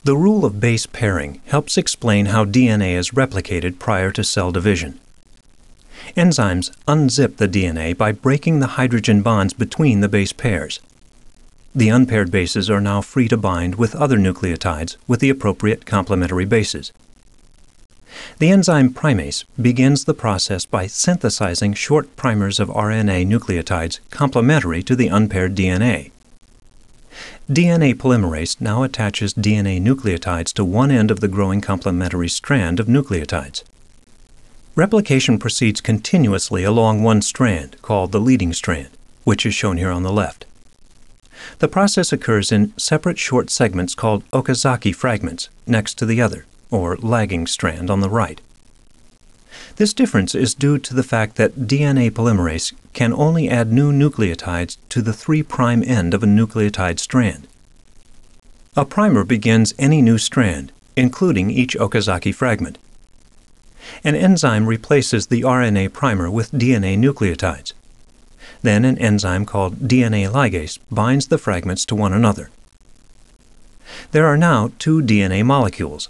The rule of base pairing helps explain how DNA is replicated prior to cell division. Enzymes unzip the DNA by breaking the hydrogen bonds between the base pairs. The unpaired bases are now free to bind with other nucleotides with the appropriate complementary bases. The enzyme primase begins the process by synthesizing short primers of RNA nucleotides complementary to the unpaired DNA. DNA polymerase now attaches DNA nucleotides to one end of the growing complementary strand of nucleotides. Replication proceeds continuously along one strand, called the leading strand, which is shown here on the left. The process occurs in separate short segments called Okazaki fragments next to the other, or lagging strand on the right. This difference is due to the fact that DNA polymerase can only add new nucleotides to the 3' end of a nucleotide strand. A primer begins any new strand, including each Okazaki fragment. An enzyme replaces the RNA primer with DNA nucleotides. Then an enzyme called DNA ligase binds the fragments to one another. There are now 2 DNA molecules.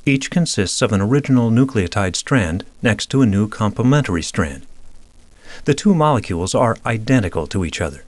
Each consists of an original nucleotide strand next to a new complementary strand. The 2 molecules are identical to each other.